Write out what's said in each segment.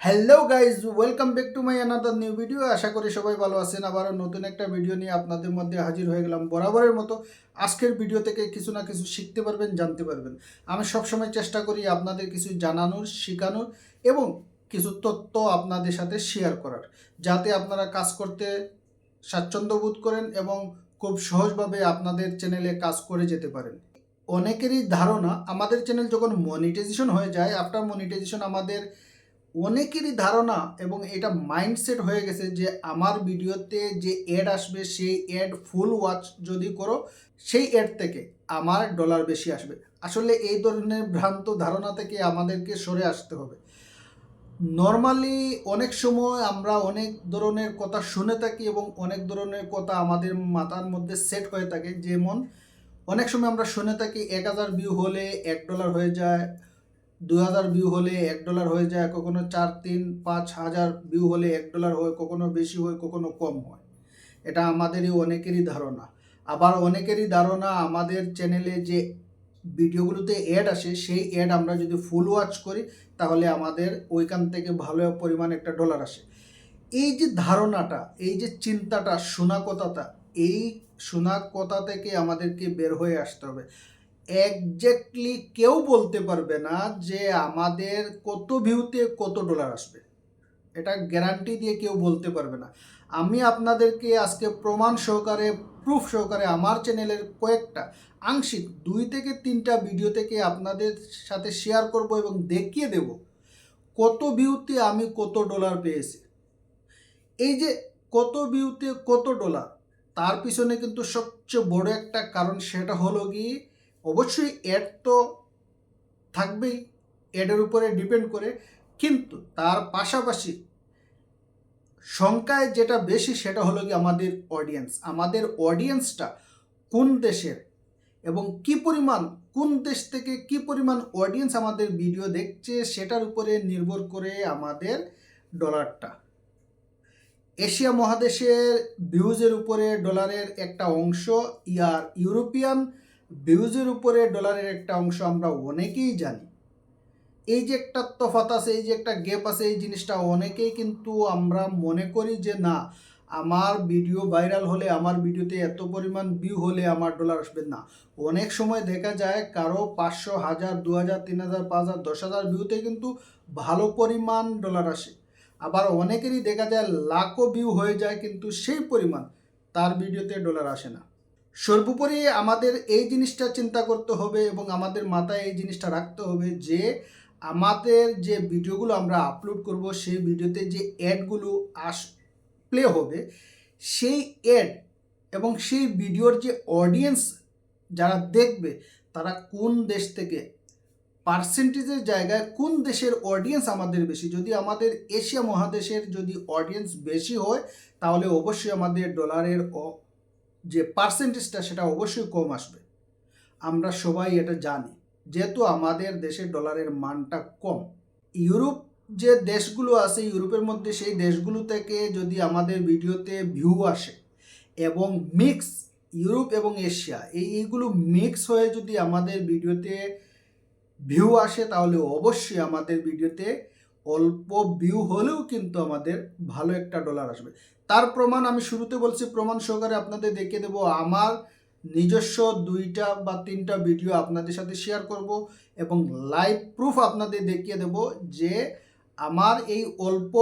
Hello guys, welcome back to my another new video. আশা করি সবাই ভালো আছেন। আবারও নতুন একটা ভিডিও নিয়ে আপনাদের মধ্যে হাজির হয়ে গেলাম। বরাবরের মতো আজকের ভিডিও থেকে কিছু না কিছু শিখতে পারবেন, জানতে পারবেন। আমি সবসময় চেষ্টা করি আপনাদের কিছু জানানোর, শেখানোর এবং কিছু তথ্য আপনাদের সাথে শেয়ার করার, যাতে আপনারা কাজ করতে স্বাচ্ছন্দ্য বোধ করেন এবং খুব সহজভাবে আপনাদের চ্যানেলে কাজ করে যেতে পারেন। অনেকেরই ধারণা আমাদের চ্যানেল যখন মনিটাইজেশন হয়ে যায়, আফটার মনিটাইজেশন আমাদের অনেকেরই ধারণা এবং এটা মাইন্ডসেট হয়ে গেছে যে আমার ভিডিওতে যে অ্যাড আসবে সেই অ্যাড ফুল ওয়াচ যদি করো সেই অ্যাড থেকে আমার ডলার বেশি আসবে। আসলে এই ধরনের ভ্রান্ত ধারণা থেকে আমাদেরকে সরে আসতে হবে। নর্মালি অনেক সময় আমরা অনেক ধরনের কথা শুনে থাকি এবং অনেক ধরনের কথা আমাদের মাথার মধ্যে সেট হয়ে থাকে। যেমন অনেক সময় আমরা শুনে থাকি 1000 ভিউ হলে $1 হয়ে যায়, 2000 ভিউ হলে $1 হয়ে যায়, কখনো 4, 3, 5,000 ভিউ হলে $1 হয়, কখনো বেশি হয়, কখনো কম হয়। এটা আমাদেরই অনেকেরই ধারণা। আবার অনেকেরই ধারণা আমাদের চ্যানেলে যে ভিডিওগুলোতে অ্যাড আসে সেই অ্যাড আমরা যদি ফুল ওয়াচ করি তাহলে আমাদের ওইখান থেকে ভালো পরিমাণ একটা ডলার আসে। এই যে ধারণাটা, এই যে চিন্তাটা, শোনা কথাটা, এই শোনা কথা থেকে আমাদেরকে বের হয়ে আসতে হবে। একজ্যাক্টলি কেউ বলতে পারবে না যে আমাদের কত ভিউতে কত ডলার আসবে। এটা গ্যারান্টি দিয়ে কেউ বলতে পারবে না। আমি আপনাদেরকে আজকে প্রমাণ সহকারে, প্রুফ সহকারে আমার চ্যানেলের কয়েকটা আংশিক 2 থেকে 3টা ভিডিও থেকে আপনাদের সাথে শেয়ার করব এবং দেখিয়ে দেব কত ভিউতে আমি কত ডলার পেয়েছি। এই যে কত ভিউতে কত ডলার, তার পিছনে কিন্তু সবচেয়ে বড় একটা কারণ, সেটা হলো কি অবশ্যই অ্যাড তো থাকবেই, অ্যাডের উপরে ডিপেন্ড করে, কিন্তু তার পাশাপাশি সংখ্যায় যেটা বেশি সেটা হলো কি আমাদের অডিয়েন্স। আমাদের অডিয়েন্সটা কোন দেশের এবং কি পরিমাণ, কোন দেশ থেকে কি পরিমাণ অডিয়েন্স আমাদের ভিডিও দেখছে সেটার উপরে নির্ভর করে আমাদের ডলারটা। এশিয়া মহাদেশের ভিউজের উপরে ডলারের একটা অংশ, ইউরোপিয়ান ভিউজের উপরে ডলারের একটা অংশ আমরা অনেকেই জানি। এই যে একটা তফাৎ আছে, এই যে একটা গ্যাপ আছে, এই জিনিসটা অনেকেই কিন্তু আমরা মনে করি যে না, আমার ভিডিও ভাইরাল হলে, আমার ভিডিওতে এত পরিমাণ ভিউ হলে আমার ডলার আসবে না। অনেক সময় দেখা যায় কারো 500, 1000, 2000, 3000, 5000, 10,000 ভিউতে কিন্তু ভালো পরিমাণ ডলার আসে। আবার অনেকেরই দেখা যায় লাখো ভিউ হয়ে যায় কিন্তু সেই পরিমাণ তার ভিডিওতে ডলার আসে না। সর্বোপরি আমাদের এই জিনিসটা চিন্তা করতে হবে এবং আমাদের মাথায় এই জিনিসটা রাখতে হবে যে আমাদের যে ভিডিওগুলো আমরা আপলোড করব সেই ভিডিওতে যে অ্যাডগুলো প্লে হবে, সেই অ্যাড এবং সেই ভিডিওর যে অডিয়েন্স যারা দেখবে তারা কোন দেশ থেকে, পার্সেন্টেজের জায়গায় কোন দেশের অডিয়েন্স আমাদের বেশি। যদি আমাদের এশিয়া মহাদেশের যদি অডিয়েন্স বেশি হয় তাহলে অবশ্যই আমাদের ডলারের যে পার্সেন্টেজটা সেটা অবশ্যই কম আসবে। আমরা সবাই এটা জানি, যেহেতু আমাদের দেশের ডলারের মানটা কম। ইউরোপ যে দেশগুলো আছে, ইউরোপের মধ্যে সেই দেশগুলো থেকে যদি আমাদের ভিডিওতে ভিউ আসে এবং মিক্স, ইউরোপ এবং এশিয়া এইগুলো মিক্স হয়ে যদি আমাদের ভিডিওতে ভিউ আসে তাহলে অবশ্যই আমাদের ভিডিওতে অল্প ভিউ হলেও কিন্তু আমাদের ভালো একটা ডলার আসবে। তার প্রমাণ আমি শুরুতে বলছি, প্রমাণ সহকারে আপনাদের দেখিয়ে দেবো। আমার নিজস্ব 2টা বা 3টা ভিডিও আপনাদের সাথে শেয়ার করব এবং লাইভ প্রুফ আপনাদের দেখিয়ে দেব যে আমার এই অল্প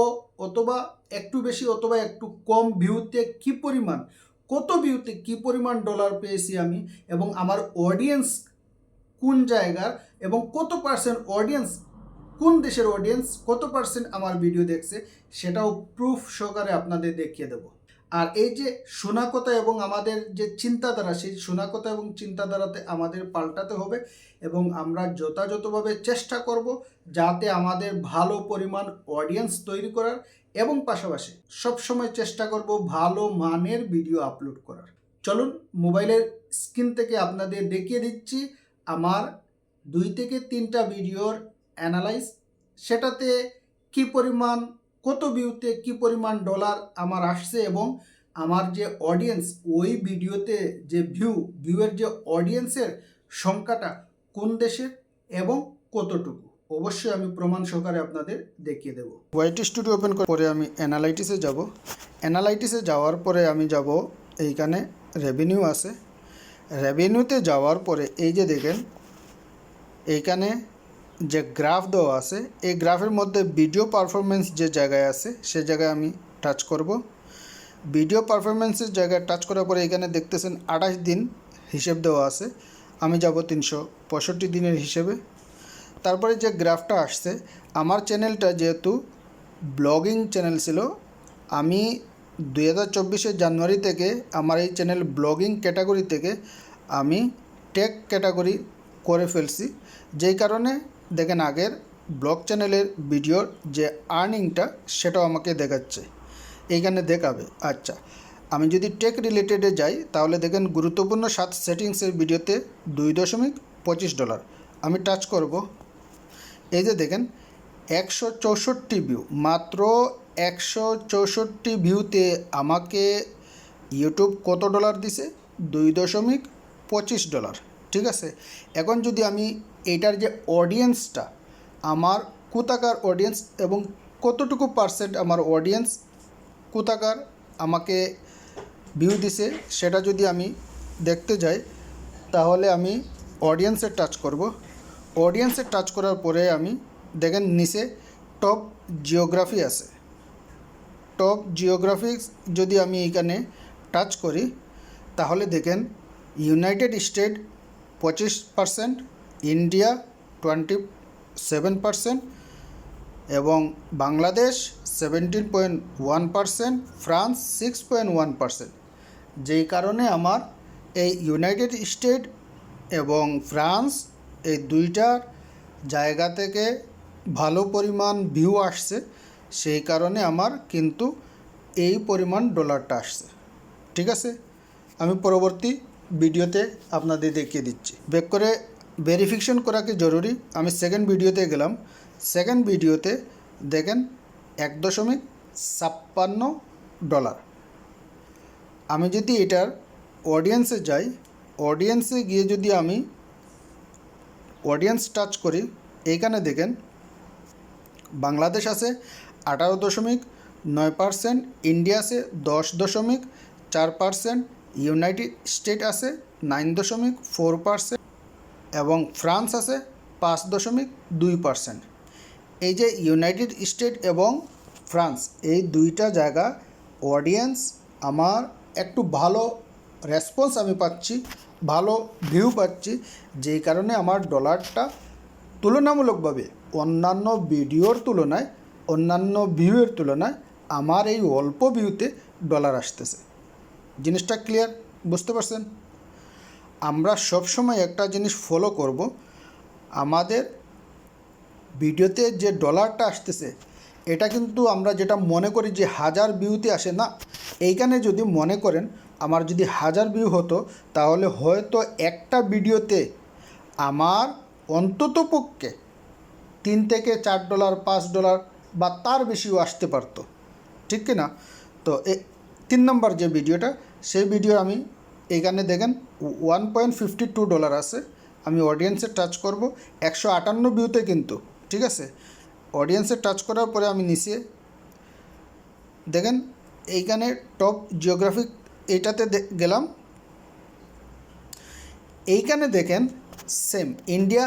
অথবা একটু বেশি অথবা একটু কম ভিউতে কি পরিমাণ, কত ভিউতে কি পরিমাণ ডলার পেয়েছি আমি, এবং আমার অডিয়েন্স কোন জায়গার এবং কত পার্সেন্ট অডিয়েন্স, কোন দেশের অডিয়েন্স কত পার্সেন্ট আমার ভিডিও দেখছে সেটাও প্রুফ সহকারে আপনাদের দেখিয়ে দেব। আর এই যে শোনা কথা এবং আমাদের যে চিন্তাধারা, সেই শোনা কথা এবং চিন্তাধারাতে আমাদের পাল্টাতে হবে এবং আমরা যথাযথভাবে চেষ্টা করব যাতে আমাদের ভালো পরিমাণ অডিয়েন্স তৈরি করার এবং পাশাপাশি সবসময় চেষ্টা করব ভালো মানের ভিডিও আপলোড করার। চলুন মোবাইলের স্ক্রিন থেকে আপনাদের দেখিয়ে দিচ্ছি আমার 2 থেকে 3টা ভিডিওর অ্যানালাইজ, সেটাতে কি পরিমাণ, কত ভিউতে কি পরিমাণ ডলার আমার আসছে এবং আমার যে অডিয়েন্স, ওই ভিডিওতে যে ভিউয়ের যে অডিয়েন্সের সংখ্যাটা কোন দেশের এবং কতটুকু। অবশ্যই আমি প্রমাণ সহকারে আপনাদের দেখিয়ে দেব। ওয়াইটি স্টুডিও ওপেন করার পরে আমি অ্যানালাইটিসে যাব। অ্যানালাইটিসে যাওয়ার পরে আমি যাব এইখানে রেভিনিউ আছে। রেভিনিউতে যাওয়ার পরে এই যে দেখেন এইখানে যে গ্রাফ দেওয়া আছে, এই গ্রাফের মধ্যে ভিডিও পারফরমেন্স যে জায়গায় আছে সে জায়গায় আমি টাচ করব। ভিডিও পারফরমেন্সের জায়গায় টাচ করার পরে এখানে দেখতেছেন 28 দিন হিসেব দেওয়া আছে। আমি যাব 365 দিনের হিসেবে। তারপরে যে গ্রাফটা আসছে, আমার চ্যানেলটা যেহেতু ব্লগিং চ্যানেল ছিল, আমি 2024 জানুয়ারি থেকে আমার এই চ্যানেল ব্লগিং ক্যাটাগরি থেকে আমি টেক ক্যাটাগরি করে ফেলছি, যেই কারণে দেখেন আগের ব্লগ চ্যানেলের ভিডিওর যে আর্নিংটা সেটাও আমাকে দেখাচ্ছে, এইখানে দেখাবে। আচ্ছা, আমি যদি টেক রিলেটেডে যাই তাহলে দেখেন গুরুত্বপূর্ণ 7 সেটিংসের ভিডিওতে $2.25 আমি টাচ করব। এই যে দেখেন 164 ভিউ, মাত্র 164 ভিউতে আমাকে ইউটিউব কত ডলার দিছে? $2.25। ঠিক আছে, এখন যদি আমি এটার যে অডিয়েন্সটা, আমার কোথাকার অডিয়েন্স এবং কতটুকু পার্সেন্ট আমার অডিয়েন্স কোথাকার আমাকে ভিউ দিছে সেটা যদি আমি দেখতে যাই, তাহলে আমি অডিয়েন্সে টাচ করব। অডিয়েন্সে টাচ করার পরে আমি দেখেন নিচে টপ জিওগ্রাফি আছে। টপ জিওগ্রাফিক্স যদি আমি এখানে টাচ করি তাহলে দেখেন ইউনাইটেড স্টেট 25%, ইন্ডিয়া 27% এবং বাংলাদেশ 17.1%, ফ্রান্স 6.1%। যেই কারণে আমার এই ইউনাইটেড স্টেট এবং ফ্রান্স এই দুইটার জায়গা থেকে ভালো পরিমাণ ভিউ আসছে, সেই কারণে আমার কিন্তু এই পরিমাণ ডলারটা আসছে। ঠিক আছে, আমি পরবর্তী ভিডিওতে আপনাদের দেখিয়ে দিচ্ছি। ব্যাক করে ভেরিফিকেশন করা কি জরুরি, আমি সেকেন্ড ভিডিওতে গেলাম। সেকেন্ড ভিডিওতে দেখেন $1.56। আমি যদি এটার অডিয়েন্সে যাই, অডিয়েন্সে গিয়ে যদি আমি অডিয়েন্স টাচ করি, এইখানে দেখেন বাংলাদেশ আছে 18.9%, ইন্ডিয়া আছে 10.4%, ইউনাইটেড স্টেট আছে 9.4% এবং ফ্রান্স আছে 5.2%। এই যে ইউনাইটেড স্টেট এবং ফ্রান্স, এই দুইটা জায়গা অডিয়েন্স আমার একটু ভালো রেসপন্স আমি পাচ্ছি, ভালো ভিউ পাচ্ছি, যেই কারণে আমার ডলারটা তুলনামূলকভাবে অন্যান্য ভিডিওর তুলনায়, অন্যান্য ভিউয়ের তুলনায় আমার এই অল্প ভিউতে ডলার আসতেছে। জিনিসটা ক্লিয়ার, বুঝতে পারছেন? আমরা সবসময় একটা জিনিস ফলো করব, আমাদের ভিডিওতে যে ডলারটা আসতেছে এটা কিন্তু আমরা যেটা মনে করি যে 1000 ভিউতে আসে না। এইখানে যদি মনে করেন আমার যদি 1000 ভিউ হতো তাহলে হয়তো একটা ভিডিওতে আমার অন্ততপক্ষে $3 থেকে $4, $5 বা তার বেশিও আসতে পারতো, ঠিক কি না? তো 3 নম্বর যে ভিডিওটা, সেই ভিডিও আমি এইখানে দেখেন $1.52 আছে। আমি অডিয়েন্সে টাচ করব, 158 ভিউতে কিন্তু, ঠিক আছে। অডিয়েন্সে টাচ করার পরে আমি নিচে দেখেন এইখানে টপ জিওগ্রাফিক এইটাতে গেলাম। এইখানে দেখেন সেম ইন্ডিয়া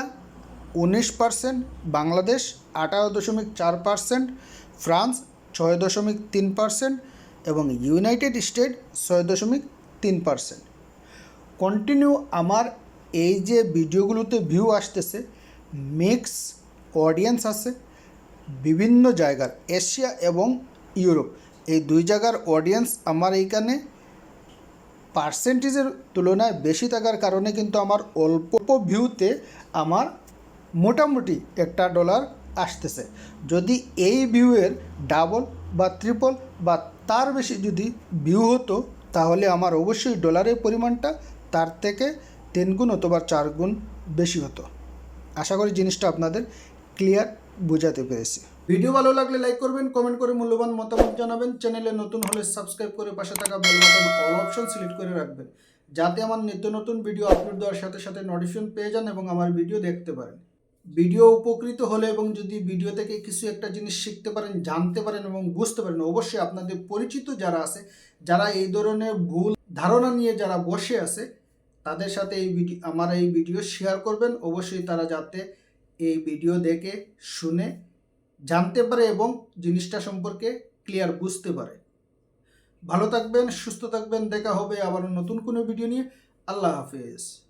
19%, বাংলাদেশ 18.4%, ফ্রান্স 6.3% এবং ইউনাইটেড স্টেট 6.3%। কন্টিনিউ আমার এই যে ভিডিওগুলোতে ভিউ আসতেছে, মিক্স অডিয়েন্স আছে বিভিন্ন জায়গার, এশিয়া এবং ইউরোপ, এই দুই জায়গার অডিয়েন্স আমার এইখানে পার্সেন্টেজের তুলনায় বেশি থাকার কারণে কিন্তু আমার অল্প ভিউতে আমার মোটামুটি একটা ডলার আসতেছে। যদি এই ভিউয়ের ডাবল বা ট্রিপল বা তার বেশি যদি ভিউ হতো তাহলে আমার অবশ্যই ডলারের পরিমাণটা তার থেকে 3 গুণ অথবা 4 গুণ বেশি হতো। আশা করি জিনিসটা আপনাদের ক্লিয়ার বোঝাতে পেরেছি। ভিডিও ভালো লাগলে লাইক করবেন, কমেন্ট করে মূল্যবান মতামত জানাবেন। চ্যানেলে নতুন হলে সাবস্ক্রাইব করে পাশে থাকা bell button all option select করে রাখবেন, যাতে আমার নিত্য নতুন ভিডিও আপলোড দেওয়ার সাথে সাথে নোটিফিকেশন পেয়ে যান এবং আমার ভিডিও দেখতে পারেন। ভিডিও উপকৃত হলে এবং যদি ভিডিও থেকে কিছু একটা জিনিস শিখতে পারেন, জানতে পারেন এবং বুঝতে পারেন, অবশ্যই আপনাদের পরিচিত যারা আছে, যারা এই ধরনের ভুল ধারণা নিয়ে যারা বসে আছে, তাদের সাথে আমার এই ভিডিও শেয়ার করবেন। অবশ্যই তারা যাতে এই ভিডিও দেখে শুনে জানতে পারে এবং জিনিসটা সম্পর্কে ক্লিয়ার বুঝতে পারে। ভালো থাকবেন, সুস্থ থাকবেন, দেখা হবে আবার নতুন কোনো ভিডিও নিয়ে। আল্লাহ হাফেজ।